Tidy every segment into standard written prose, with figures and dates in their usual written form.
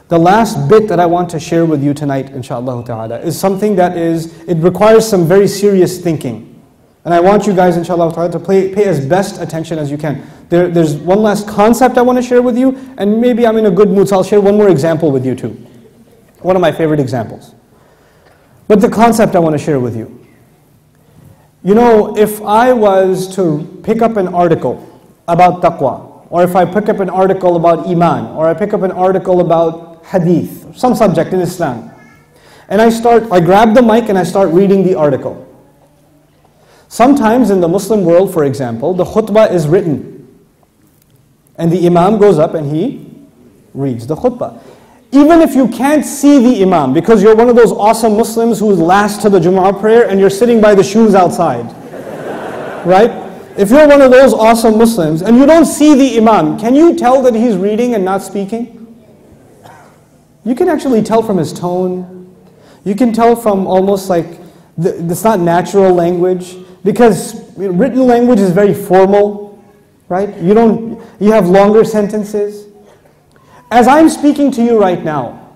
The last bit that I want to share with you tonight, inshallah ta'ala, is something that it requires some very serious thinking. And I want you guys, inshallah ta'ala, to pay as best attention as you can. There's one last concept I want to share with you, and maybe I'm in a good mood, so I'll share one more example with you too. One of my favorite examples. But the concept I want to share with you. You know, if I was to pick up an article about taqwa, or if I pick up an article about iman, or I pick up an article about hadith, some subject in Islam, and I grab the mic and I start reading the article. Sometimes in the Muslim world, for example, the khutbah is written. And the imam goes up and he reads the khutbah. Even if you can't see the imam, because you're one of those awesome Muslims who's last to the Jumu'ah prayer and you're sitting by the shoes outside. Right? If you're one of those awesome Muslims and you don't see the imam, can you tell that he's reading and not speaking? You can actually tell from his tone. You can tell from almost like, it's not natural language. Because written language is very formal, right? You have longer sentences. As I'm speaking to you right now,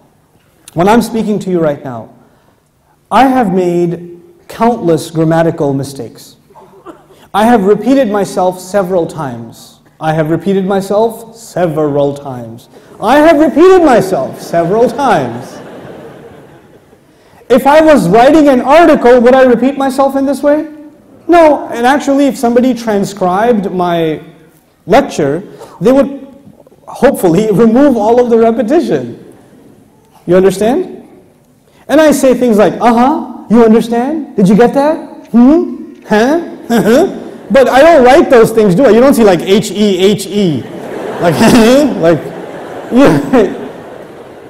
when I'm speaking to you right now, I have made countless grammatical mistakes. I have repeated myself several times. I have repeated myself several times. I have repeated myself several times. If I was writing an article, would I repeat myself in this way? No, and actually if somebody transcribed my lecture, they would hopefully remove all of the repetition. You understand? And I say things like, you understand? Did you get that? Huh? But I don't write those things, do I? You don't see like H-E. Like,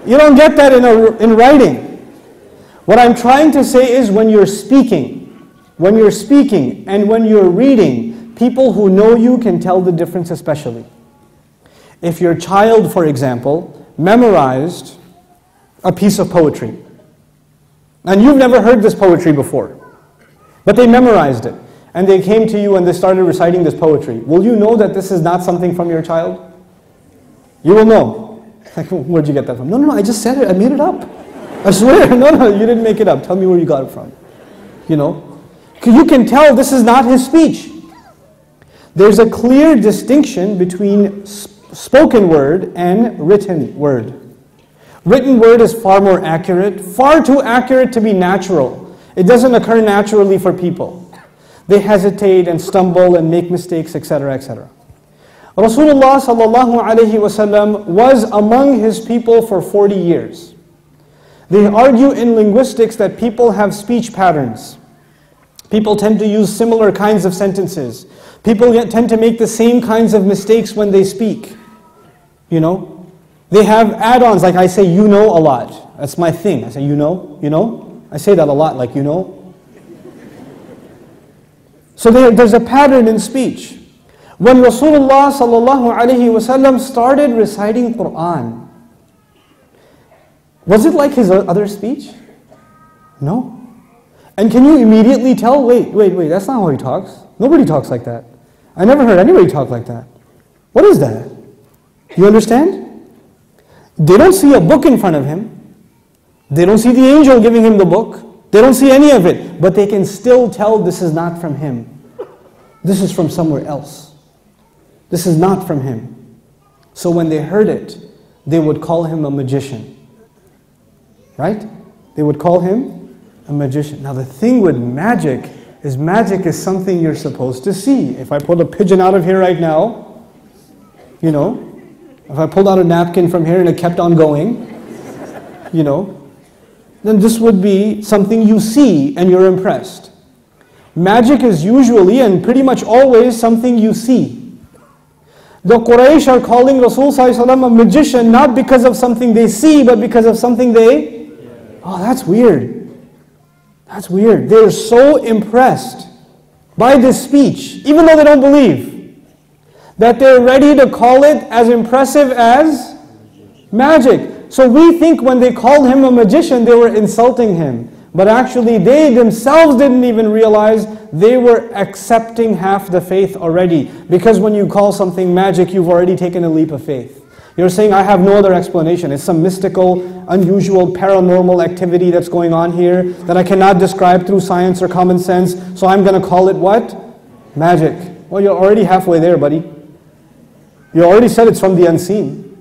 you don't get that in writing. What I'm trying to say is when you're speaking and when you're reading, people who know you can tell the difference especially. If your child, for example, memorized a piece of poetry, and you've never heard this poetry before, but they memorized it, and they came to you and they started reciting this poetry, will you know that this is not something from your child? You will know. Like, where'd you get that from? No, I just said it, I made it up. I swear, no, you didn't make it up. Tell me where you got it from. You know? You can tell this is not his speech. There's a clear distinction between spoken word and written word. Written word is far more accurate, far too accurate to be natural. It doesn't occur naturally for people. They hesitate and stumble and make mistakes, etc., etc. Rasulullah SAW was among his people for 40 years. They argue in linguistics that people have speech patterns. People tend to use similar kinds of sentences. People tend to make the same kinds of mistakes when they speak. You know? They have add-ons, like I say, you know, a lot. That's my thing. I say, you know. I say that a lot, like, you know. So there's a pattern in speech. When Rasulullah SAW started reciting Quran, was it like his other speech? No. And can you immediately tell, wait, that's not how he talks. Nobody talks like that. I never heard anybody talk like that. What is that? You understand? They don't see a book in front of him. They don't see the angel giving him the book. They don't see any of it. But they can still tell this is not from him. This is from somewhere else. This is not from him. So when they heard it, they would call him a magician. Right? They would call him a magician. Now the thing with magic is something you're supposed to see. If I pulled a pigeon out of here right now, you know, if I pulled out a napkin from here and it kept on going, you know, then this would be something you see and you're impressed. Magic is usually and pretty much always something you see. The Quraysh are calling Rasulullah SAW a magician not because of something they see, but because of something they... Oh, that's weird. That's weird. They're so impressed by this speech, even though they don't believe, that they're ready to call it as impressive as magic. So we think when they called him a magician, they were insulting him. But actually they themselves didn't even realize they were accepting half the faith already. Because when you call something magic, you've already taken a leap of faith. You're saying, I have no other explanation. It's some mystical, unusual, paranormal activity that's going on here that I cannot describe through science or common sense, so I'm going to call it what? Magic. Well, you're already halfway there, buddy. You already said it's from the unseen.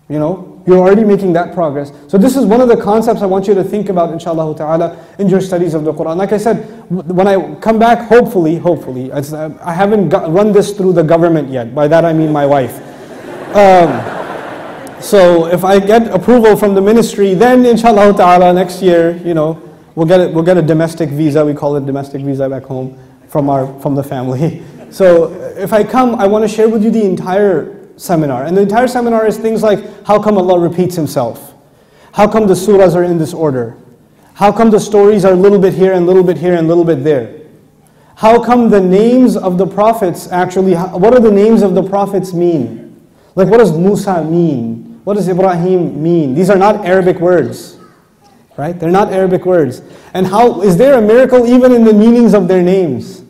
You know, you're already making that progress. So this is one of the concepts I want you to think about, inshallah ta'ala, in your studies of the Quran. Like I said, when I come back, hopefully, I haven't run this through the government yet. By that I mean my wife. So if I get approval from the ministry, then inshallah ta'ala next year, you know, we'll get a domestic visa. We call it domestic visa back home from the family. So if I come, I want to share with you the entire seminar. And the entire seminar is things like, how come Allah repeats Himself? How come the surahs are in this order? How come the stories are a little bit here and a little bit here and a little bit there? How come the names of the prophets actually, what do the names of the prophets mean? Like, what does Musa mean? What does Ibrahim mean? These are not Arabic words, right? They're not Arabic words. And how, is there a miracle even in the meanings of their names?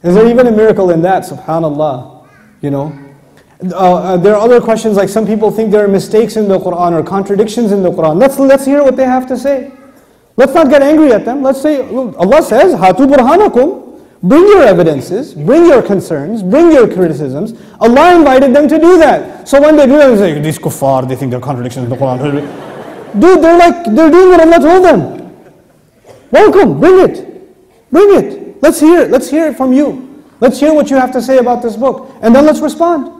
Is there even a miracle in that? Subhanallah, you know? There are other questions, like some people think there are mistakes in the Quran or contradictions in the Quran. Let's hear what they have to say. Let's not get angry at them. Let's say, Allah says, Hatu burhanakum. Bring your evidences, bring your concerns, bring your criticisms. Allah invited them to do that. So when they do that, they say, these kuffar, they think there are contradictions in the Quran. Dude, they're doing what Allah told them. Welcome, bring it. Bring it. Let's hear it from you. Let's hear what you have to say about this book. And then let's respond.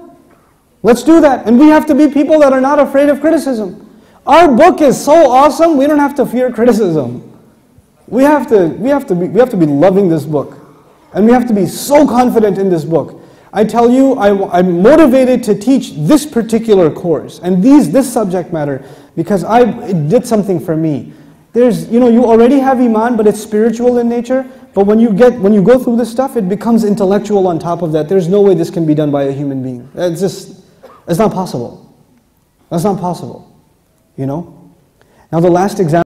Let's do that. And we have to be people that are not afraid of criticism. Our book is so awesome, we don't have to fear criticism. We have to be loving this book. And we have to be so confident in this book. I tell you, I'm motivated to teach this particular course and this subject matter because it did something for me. There's, you know, you already have Iman, but it's spiritual in nature. But when you go through this stuff, it becomes intellectual on top of that. There's no way this can be done by a human being. It's not possible. That's not possible. You know? Now the last example.